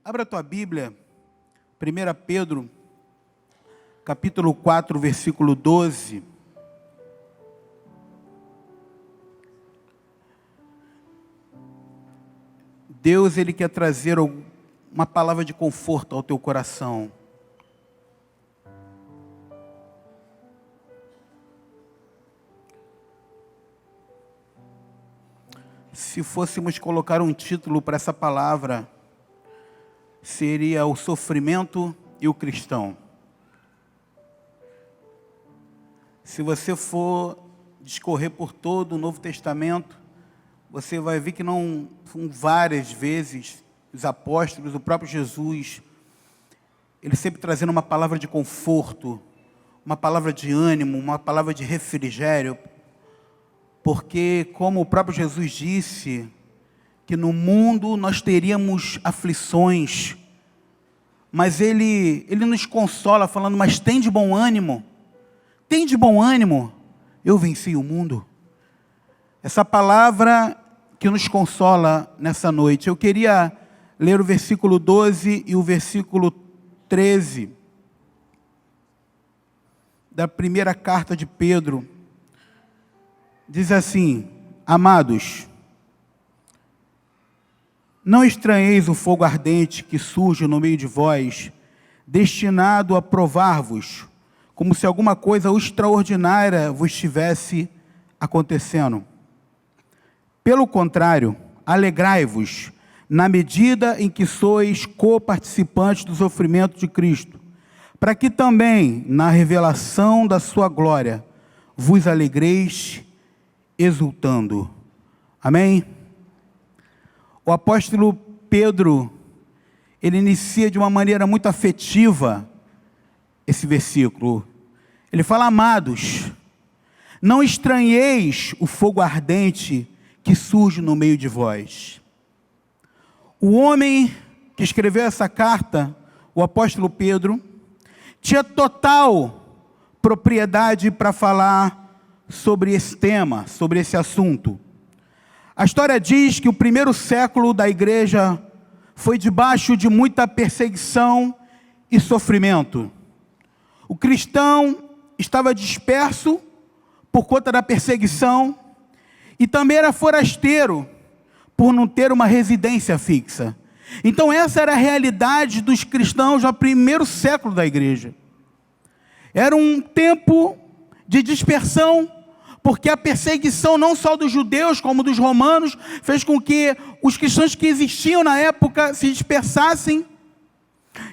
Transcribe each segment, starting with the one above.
Abra a tua Bíblia, 1 Pedro, capítulo 4, versículo 12. Deus, Ele quer trazer uma palavra de conforto ao teu coração. Se fôssemos colocar um título para essa palavra, seria o sofrimento e o cristão. Se você for discorrer por todo o Novo Testamento, você vai ver que não são várias vezes os apóstolos, o próprio Jesus, ele sempre trazendo uma palavra de conforto, uma palavra de ânimo, uma palavra de refrigério, porque como o próprio Jesus disse, que no mundo nós teríamos aflições, mas Ele nos consola falando, mas tem de bom ânimo, eu venci o mundo. Essa palavra que nos consola nessa noite. Eu queria ler o versículo 12 e o versículo 13, da primeira carta de Pedro. Diz assim: amados, não estranheis o fogo ardente que surge no meio de vós, destinado a provar-vos, como se alguma coisa extraordinária vos estivesse acontecendo. Pelo contrário, alegrai-vos, na medida em que sois coparticipantes do sofrimento de Cristo, para que também, na revelação da sua glória, vos alegreis, exultando. Amém? O apóstolo Pedro, ele inicia de uma maneira muito afetiva esse versículo. Ele fala: amados, não estranheis o fogo ardente que surge no meio de vós. O homem que escreveu essa carta, o apóstolo Pedro, tinha total propriedade para falar sobre esse tema, sobre esse assunto. A história diz que o primeiro século da igreja foi debaixo de muita perseguição e sofrimento. O cristão estava disperso por conta da perseguição e também era forasteiro por não ter uma residência fixa. Então essa era a realidade dos cristãos no primeiro século da igreja. Era um tempo de dispersão, porque a perseguição não só dos judeus, como dos romanos, fez com que os cristãos que existiam na época se dispersassem.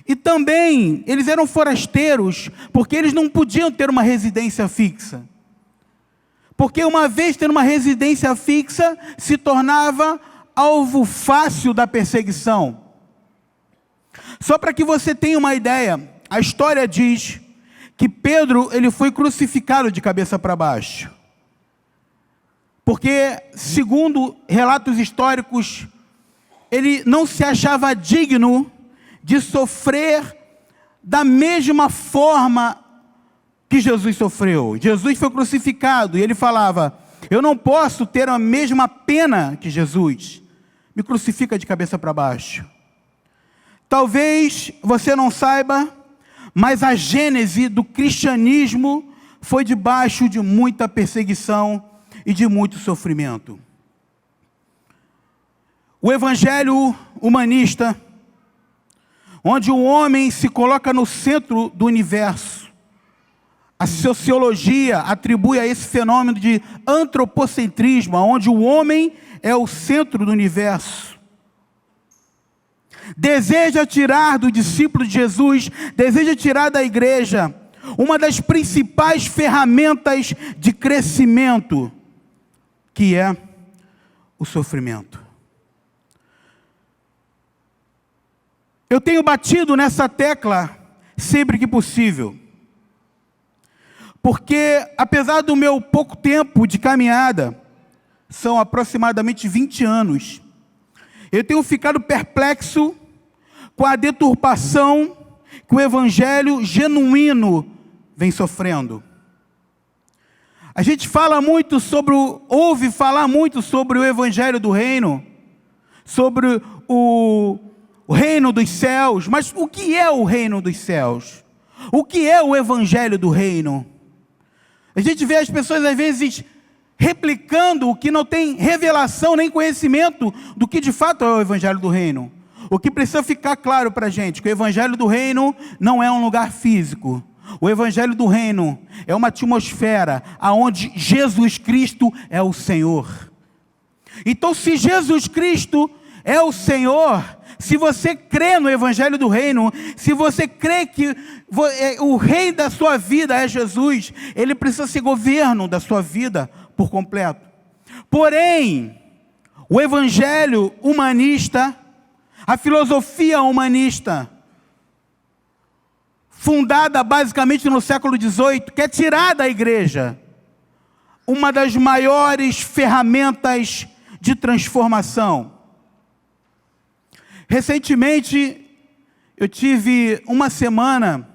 E também, eles eram forasteiros, porque eles não podiam ter uma residência fixa. Porque uma vez tendo uma residência fixa, se tornava alvo fácil da perseguição. Só para que você tenha uma ideia, a história diz que Pedro, ele foi crucificado de cabeça para baixo. Porque, segundo relatos históricos, ele não se achava digno de sofrer da mesma forma que Jesus sofreu. Jesus foi crucificado e ele falava: eu não posso ter a mesma pena que Jesus. Me crucifica de cabeça para baixo. Talvez você não saiba, mas a gênese do cristianismo foi debaixo de muita perseguição e de muito sofrimento. O evangelho humanista, onde o homem se coloca no centro do universo, a sociologia atribui a esse fenômeno de antropocentrismo, onde o homem é o centro do universo. Deseja tirar do discípulo de Jesus, deseja tirar da igreja uma das principais ferramentas de crescimento, que é o sofrimento. Eu tenho batido nessa tecla sempre que possível, porque apesar do meu pouco tempo de caminhada, são aproximadamente 20 anos, eu tenho ficado perplexo com a deturpação que o evangelho genuíno vem sofrendo. A gente ouve falar muito sobre o evangelho do reino, sobre o o reino dos céus. Mas o que é o reino dos céus? O que é o evangelho do reino? A gente vê as pessoas às vezes replicando o que não tem revelação nem conhecimento do que de fato é o evangelho do reino. O que precisa ficar claro para a gente, que o evangelho do reino não é um lugar físico. O evangelho do reino é uma atmosfera onde Jesus Cristo é o Senhor. Então, se Jesus Cristo é o Senhor, se você crê no evangelho do reino, se você crê que o rei da sua vida é Jesus, ele precisa ser governo da sua vida por completo. Porém, o evangelho humanista, a filosofia humanista, fundada basicamente no século XVIII, quer tirar da igreja uma das maiores ferramentas de transformação. Recentemente, eu tive uma semana,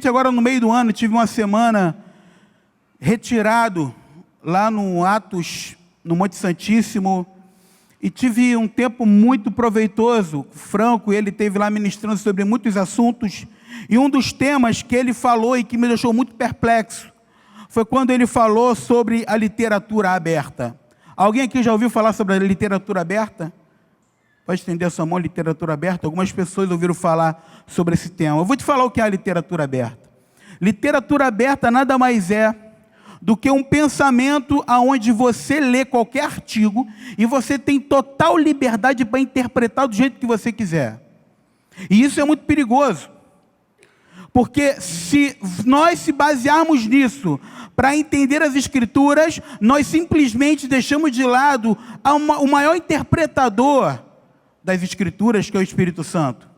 agora no meio do ano, tive uma semana retirado lá no Atos, no Monte Santíssimo, e tive um tempo muito proveitoso. O Franco, ele esteve lá ministrando sobre muitos assuntos, e um dos temas que ele falou e que me deixou muito perplexo, foi quando ele falou sobre a literatura aberta. Alguém aqui já ouviu falar sobre a literatura aberta? Pode estender a sua mão, literatura aberta. Algumas pessoas ouviram falar sobre esse tema. Eu vou te falar o que é a literatura aberta. Literatura aberta nada mais é do que um pensamento onde você lê qualquer artigo e você tem total liberdade para interpretar do jeito que você quiser. E isso é muito perigoso. Porque se nós se basearmos nisso para entender as Escrituras, nós simplesmente deixamos de lado o maior interpretador das Escrituras, que é o Espírito Santo.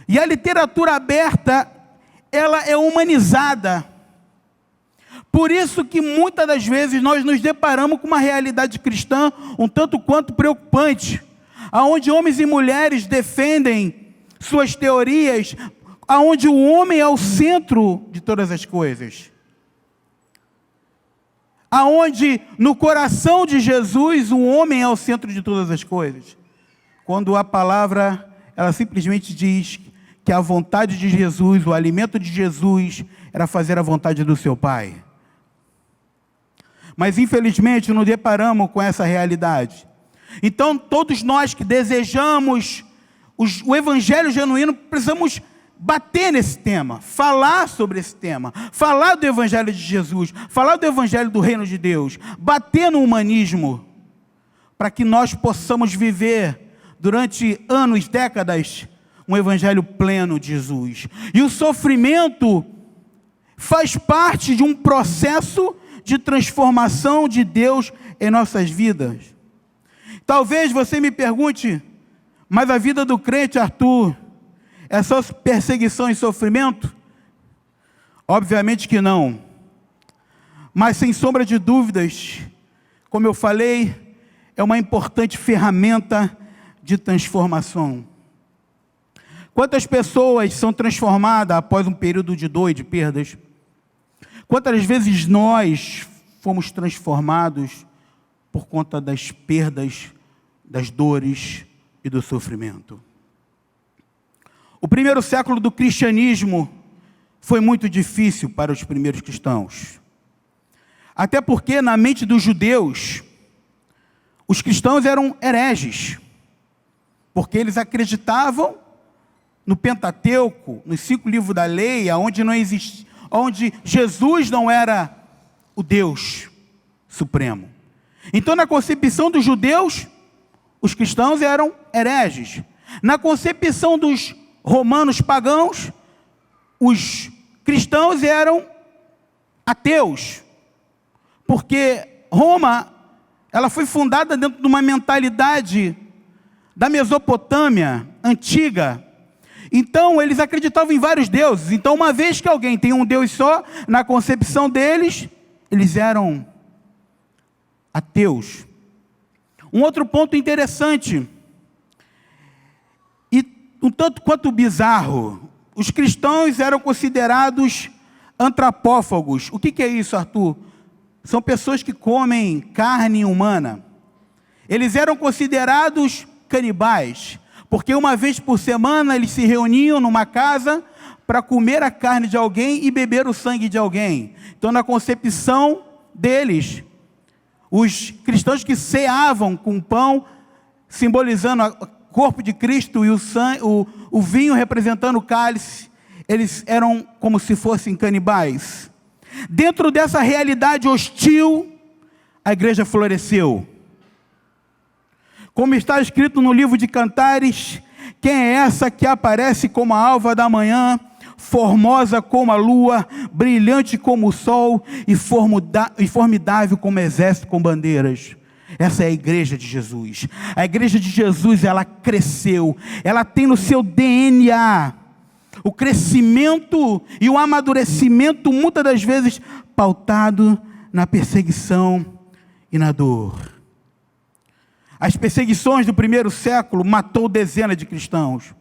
E a literatura aberta, ela é humanizada. Por isso que muitas das vezes nós nos deparamos com uma realidade cristã um tanto quanto preocupante, onde homens e mulheres defendem suas teorias, onde o homem é o centro de todas as coisas. Aonde no coração de Jesus o homem é o centro de todas as coisas. Quando a palavra, ela simplesmente diz que a vontade de Jesus, o alimento de Jesus, era fazer a vontade do seu Pai. Mas infelizmente nos deparamos com essa realidade. Então todos nós que desejamos o evangelho genuíno, precisamos bater nesse tema, falar sobre esse tema, falar do evangelho de Jesus, falar do evangelho do reino de Deus, bater no humanismo, para que nós possamos viver durante anos, décadas, um evangelho pleno de Jesus. E o sofrimento faz parte de um processo de transformação de Deus em nossas vidas. Talvez você me pergunte, mas a vida do crente, Arthur, é só perseguição e sofrimento? Obviamente que não. Mas sem sombra de dúvidas, como eu falei, é uma importante ferramenta de transformação. Quantas pessoas são transformadas após um período de dor e de perdas? Quantas vezes nós fomos transformados por conta das perdas, das dores e do sofrimento? O primeiro século do cristianismo foi muito difícil para os primeiros cristãos. Até porque na mente dos judeus, os cristãos eram hereges. Porque eles acreditavam no Pentateuco, nos 5 livros da lei, onde Jesus não era o Deus supremo. Então, na concepção dos judeus, os cristãos eram hereges. Na concepção dos romanos pagãos, os cristãos eram ateus. Porque Roma, ela foi fundada dentro de uma mentalidade da Mesopotâmia antiga. Então, eles acreditavam em vários deuses. Então, uma vez que alguém tem um Deus só, na concepção deles, eles eram ateus. Um outro ponto interessante, e um tanto quanto bizarro, os cristãos eram considerados antropófagos. O que é isso, Arthur? São pessoas que comem carne humana. Eles eram considerados canibais. porque uma vez por semana eles se reuniam numa casa para comer a carne de alguém e beber o sangue de alguém. Então, na concepção deles, os cristãos que ceavam com pão, simbolizando o corpo de Cristo, e o vinho representando o cálice, eles eram como se fossem canibais. Dentro dessa realidade hostil, a igreja floresceu. Como está escrito no livro de Cantares: quem é essa que aparece como a alva da manhã, formosa como a lua, brilhante como o sol e formidável como exército com bandeiras? Essa é a igreja de Jesus. A igreja de Jesus, ela cresceu, ela tem no seu DNA o crescimento e o amadurecimento, muitas das vezes pautado na perseguição e na dor. As perseguições do primeiro século matou dezenas de cristãos,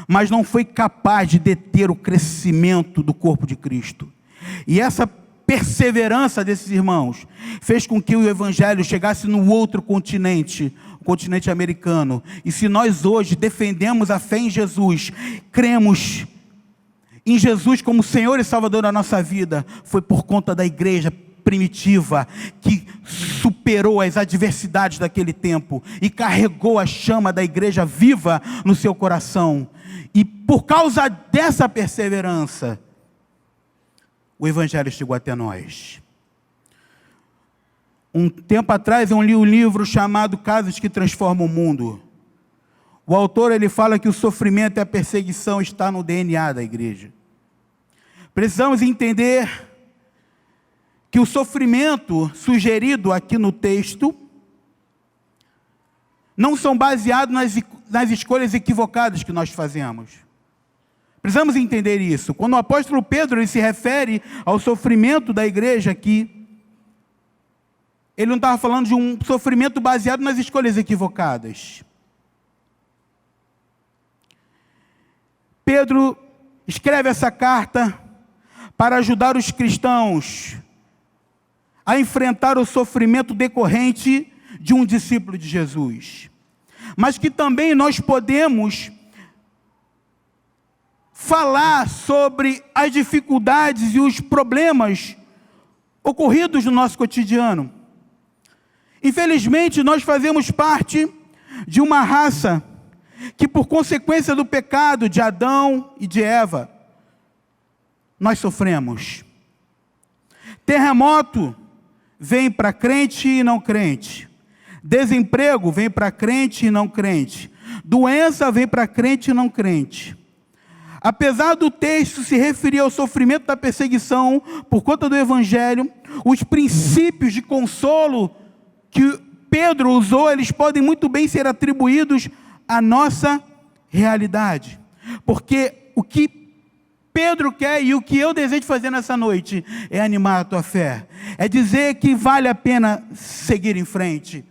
mas não foi capaz de deter o crescimento do corpo de Cristo. E essa perseverança desses irmãos fez com que o evangelho chegasse no outro continente, o continente americano. E se nós hoje defendemos a fé em Jesus, cremos em Jesus como Senhor e Salvador da nossa vida, foi por conta da igreja primitiva, que superou as adversidades daquele tempo e carregou a chama da igreja viva no seu coração. E por causa dessa perseverança, o evangelho chegou até nós. Um tempo atrás eu li um livro chamado Casos que Transformam o Mundo. O autor, ele fala que o sofrimento e a perseguição está no DNA da igreja. Precisamos entender que o sofrimento sugerido aqui no texto não são baseados nas escolhas equivocadas que nós fazemos. Precisamos entender isso. Quando o apóstolo Pedro ele se refere ao sofrimento da igreja aqui, ele não estava falando de um sofrimento baseado nas escolhas equivocadas. Pedro escreve essa carta para ajudar os cristãos a enfrentar o sofrimento decorrente de um discípulo de Jesus. Mas que também nós podemos falar sobre as dificuldades e os problemas ocorridos no nosso cotidiano. Infelizmente, nós fazemos parte de uma raça que, por consequência do pecado de Adão e de Eva, nós sofremos. Terremoto vem para crente e não crente. Desemprego vem para crente e não crente. Doença vem para crente e não crente. Apesar do texto se referir ao sofrimento da perseguição por conta do evangelho, os princípios de consolo que Pedro usou, eles podem muito bem ser atribuídos à nossa realidade. Porque o que Pedro quer e o que eu desejo fazer nessa noite é animar a tua fé. É dizer que vale a pena seguir em frente.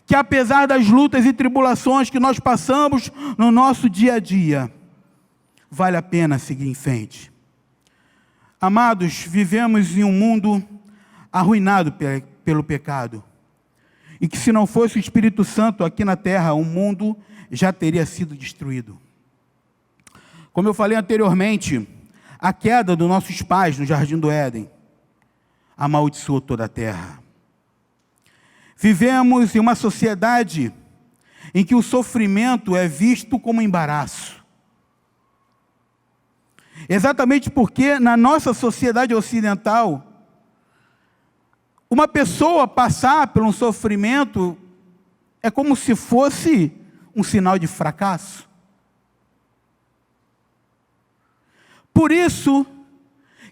Que apesar das lutas e tribulações que nós passamos no nosso dia a dia, vale a pena seguir em frente. Amados, vivemos em um mundo arruinado pelo pecado. E que se não fosse o Espírito Santo aqui na terra, o mundo já teria sido destruído. Como eu falei anteriormente, a queda dos nossos pais no Jardim do Éden amaldiçoou toda a terra. Vivemos em uma sociedade em que o sofrimento é visto como embaraço. Exatamente porque na nossa sociedade ocidental, uma pessoa passar por um sofrimento é como se fosse um sinal de fracasso. Por isso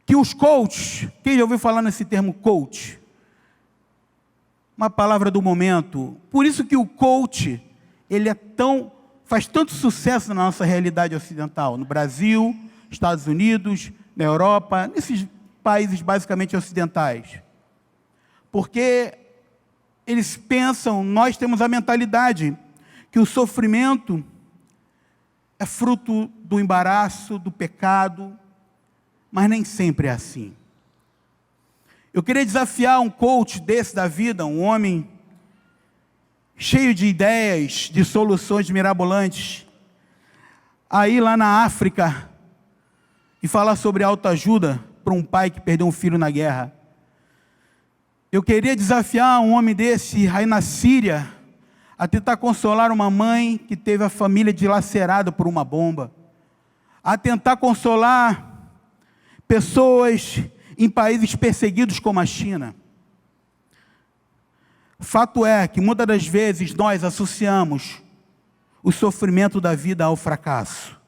que os coaches, quem já ouviu falar nesse termo coach? Uma palavra do momento. Por isso que o coach, ele faz tanto sucesso na nossa realidade ocidental, no Brasil, Estados Unidos, na Europa, nesses países basicamente ocidentais. Porque eles pensam, nós temos a mentalidade que o sofrimento é fruto do embaraço, do pecado, mas nem sempre é assim. Eu queria desafiar um coach desse da vida, um homem cheio de ideias, de soluções mirabolantes, a ir lá na África e falar sobre autoajuda para um pai que perdeu um filho na guerra. Eu queria desafiar um homem desse aí na Síria a tentar consolar uma mãe que teve a família dilacerada por uma bomba, a tentar consolar pessoas em países perseguidos como a China. Fato é que muitas das vezes nós associamos o sofrimento da vida ao fracasso.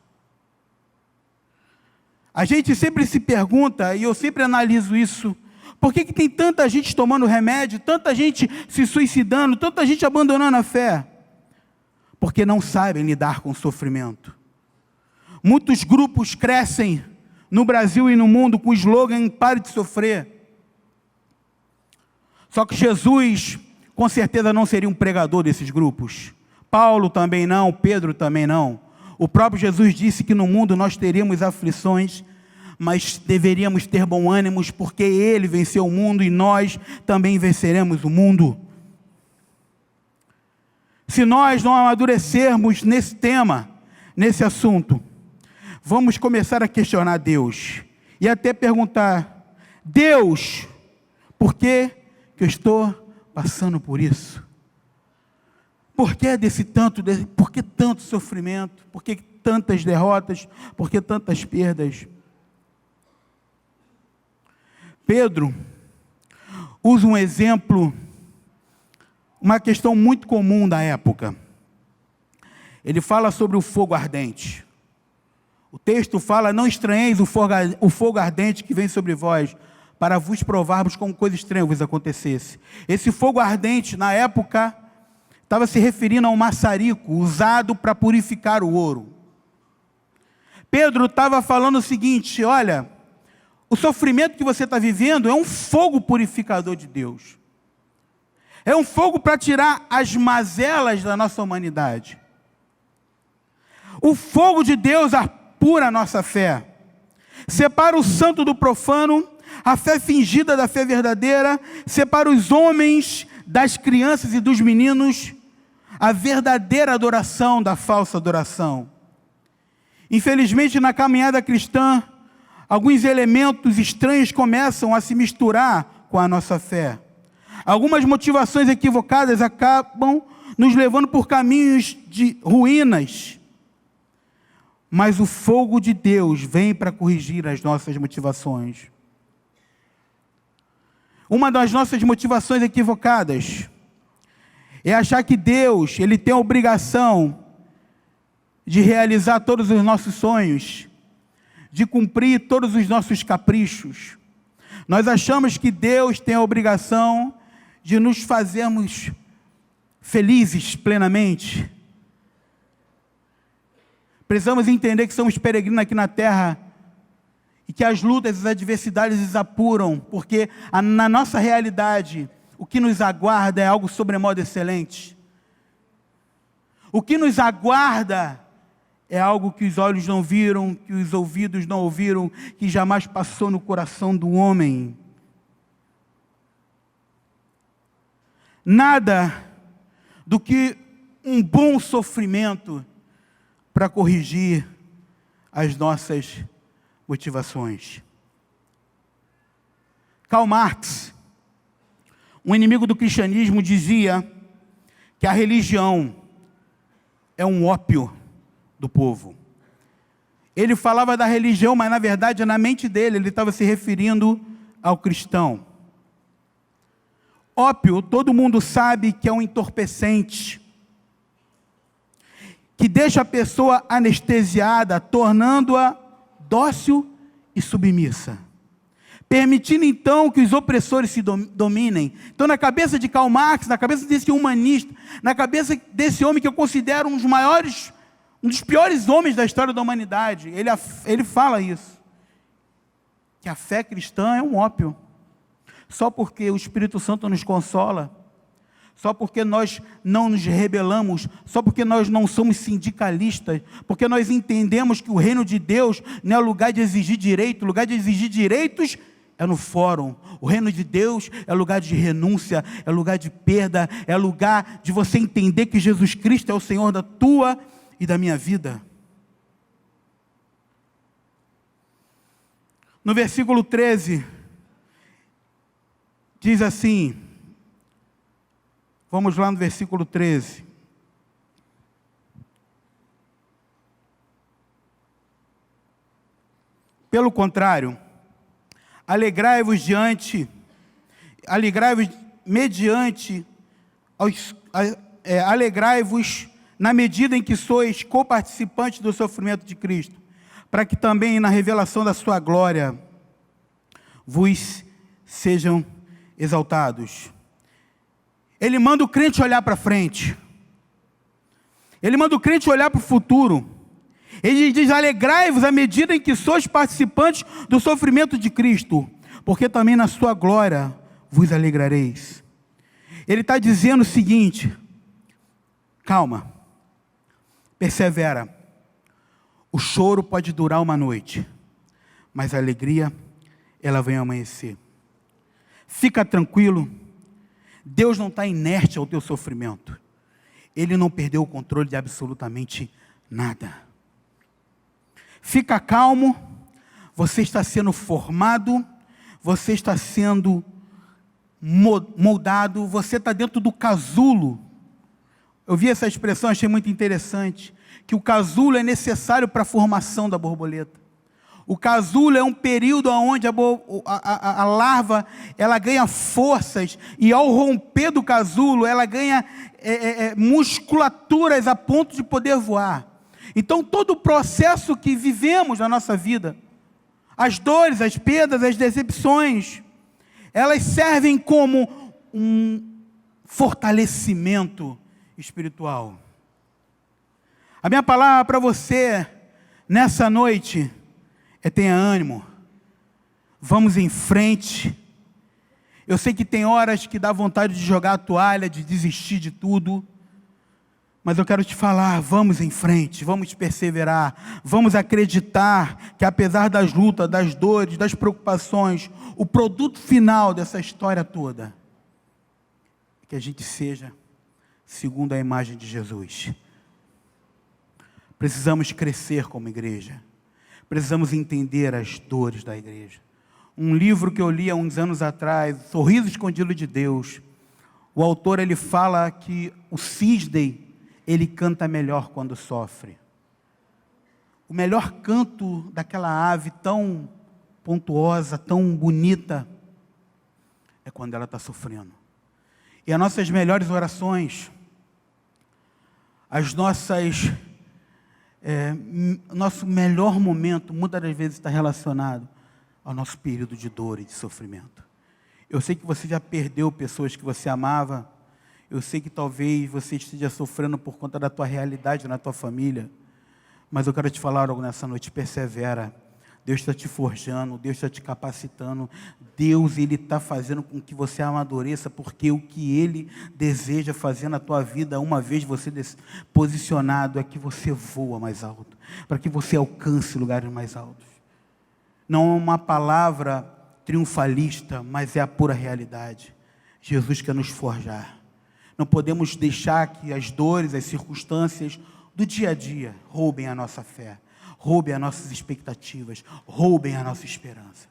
A gente sempre se pergunta, e eu sempre analiso isso, por que tem tanta gente tomando remédio, tanta gente se suicidando, tanta gente abandonando a fé? Porque não sabem lidar com o sofrimento. Muitos grupos crescem no Brasil e no mundo com o slogan "Pare de sofrer". Só que Jesus, com certeza, não seria um pregador desses grupos. Paulo também não, Pedro também não. O próprio Jesus disse que no mundo nós teríamos aflições, mas deveríamos ter bom ânimo, porque Ele venceu o mundo e nós também venceremos o mundo. Se nós não amadurecermos nesse tema, nesse assunto, vamos começar a questionar Deus e até perguntar: Deus, por que eu estou passando por isso? Por que por que tanto sofrimento? Por que tantas derrotas? Por que tantas perdas? Pedro usa um exemplo, uma questão muito comum da época. Ele fala sobre o fogo ardente. O texto fala: não estranheis o fogo ardente que vem sobre vós, para vos provarmos como coisa estranha vos acontecesse. Esse fogo ardente, na época, estava se referindo a um maçarico usado para purificar o ouro. Pedro estava falando o seguinte: olha, o sofrimento que você está vivendo é um fogo purificador de Deus. É um fogo para tirar as mazelas da nossa humanidade. O fogo de Deus apura a nossa fé. Separa o santo do profano, a fé fingida da fé verdadeira, separa os homens das crianças e dos meninos, a verdadeira adoração da falsa adoração. Infelizmente, na caminhada cristã, alguns elementos estranhos começam a se misturar com a nossa fé. Algumas motivações equivocadas acabam nos levando por caminhos de ruínas. Mas o fogo de Deus vem para corrigir as nossas motivações. Uma das nossas motivações equivocadas é achar que Deus, Ele tem a obrigação de realizar todos os nossos sonhos, de cumprir todos os nossos caprichos. Nós achamos que Deus tem a obrigação de nos fazermos felizes plenamente. Precisamos entender que somos peregrinos aqui na terra e que as lutas e as adversidades nos apuram, porque na nossa realidade, o que nos aguarda é algo sobremodo excelente. O que nos aguarda é algo que os olhos não viram, que os ouvidos não ouviram, que jamais passou no coração do homem. Nada do que um bom sofrimento para corrigir as nossas motivações. Karl Marx, um inimigo do cristianismo, dizia que a religião é um ópio do povo. Ele falava da religião, mas na verdade, na mente dele, ele estava se referindo ao cristão. Ópio, todo mundo sabe que é um entorpecente, que deixa a pessoa anestesiada, tornando-a dócil e submissa, permitindo então que os opressores se dominem. Então, na cabeça de Karl Marx, na cabeça desse humanista, na cabeça desse homem que eu considero um dos piores homens da história da humanidade, ele fala isso, que a fé cristã é um ópio. Só porque o Espírito Santo nos consola, só porque nós não nos rebelamos, só porque nós não somos sindicalistas, porque nós entendemos que o reino de Deus não é lugar de exigir direito, o lugar de exigir direitos é no fórum. O reino de Deus é lugar de renúncia, é lugar de perda, é lugar de você entender que Jesus Cristo é o Senhor da tua e da minha vida. No versículo 13, diz assim, vamos lá no versículo 13. Pelo contrário, alegrai-vos alegrai-vos na medida em que sois coparticipantes do sofrimento de Cristo, para que também na revelação da sua glória vos sejam exaltados. Ele manda o crente olhar para frente. Ele manda o crente olhar para o futuro. Ele diz, alegrai-vos à medida em que sois participantes do sofrimento de Cristo, porque também na sua glória vos alegrareis. Ele está dizendo o seguinte, calma, persevera. O choro pode durar uma noite, mas a alegria, ela vem amanhecer. Fica tranquilo, Deus não está inerte ao teu sofrimento. Ele não perdeu o controle de absolutamente nada. Fica calmo, você está sendo formado, você está sendo moldado, você está dentro do casulo. Eu vi essa expressão, achei muito interessante, que o casulo é necessário para a formação da borboleta. O casulo é um período onde a larva, ela ganha forças, e ao romper do casulo, ela ganha musculaturas a ponto de poder voar. Então, todo o processo que vivemos na nossa vida, as dores, as perdas, as decepções, elas servem como um fortalecimento espiritual. A minha palavra para você, nessa noite, é tenha ânimo, vamos em frente. Eu sei que tem horas que dá vontade de jogar a toalha, de desistir de tudo, mas eu quero te falar, vamos em frente, vamos perseverar, vamos acreditar que apesar das lutas, das dores, das preocupações, o produto final dessa história toda, é que a gente seja segundo a imagem de Jesus. Precisamos crescer como igreja, precisamos entender as dores da igreja. Um livro que eu li há uns anos atrás, Sorriso Escondido de Deus, o autor ele fala que o cisne, ele canta melhor quando sofre. O melhor canto daquela ave tão pontuosa, tão bonita, é quando ela está sofrendo. E as nossas melhores orações, nosso melhor momento, muitas das vezes está relacionado ao nosso período de dor e de sofrimento. Eu sei que você já perdeu pessoas que você amava. Eu sei que talvez você esteja sofrendo por conta da tua realidade na tua família, mas eu quero te falar algo nessa noite, persevera. Deus está te forjando, Deus está te capacitando, Deus Ele está fazendo com que você amadureça, porque o que Ele deseja fazer na tua vida, uma vez você posicionado, é que você voa mais alto, para que você alcance lugares mais altos. Não é uma palavra triunfalista, mas é a pura realidade. Jesus quer nos forjar. Não podemos deixar que as dores, as circunstâncias do dia a dia roubem a nossa fé, roubem as nossas expectativas, roubem a nossa esperança.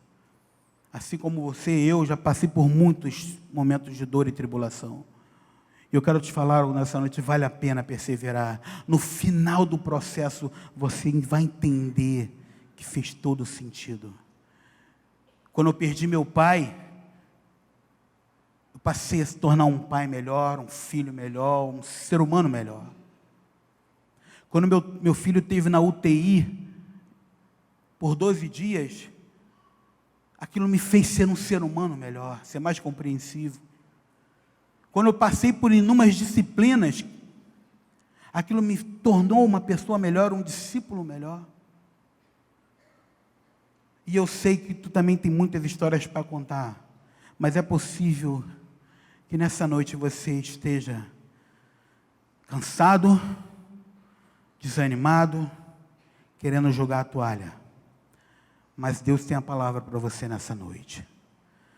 Assim como você e eu já passei por muitos momentos de dor e tribulação. E eu quero te falar nessa noite, vale a pena perseverar. No final do processo, você vai entender que fez todo sentido. Quando eu perdi meu pai, eu passei a se tornar um pai melhor, um filho melhor, um ser humano melhor. Quando meu filho esteve na UTI por 12 dias, aquilo me fez ser um ser humano melhor, ser mais compreensivo. Quando eu passei por inúmeras disciplinas, aquilo me tornou uma pessoa melhor, um discípulo melhor. E eu sei que tu também tem muitas histórias para contar, mas é possível que nessa noite você esteja cansado, desanimado, querendo jogar a toalha. Mas Deus tem a palavra para você nessa noite.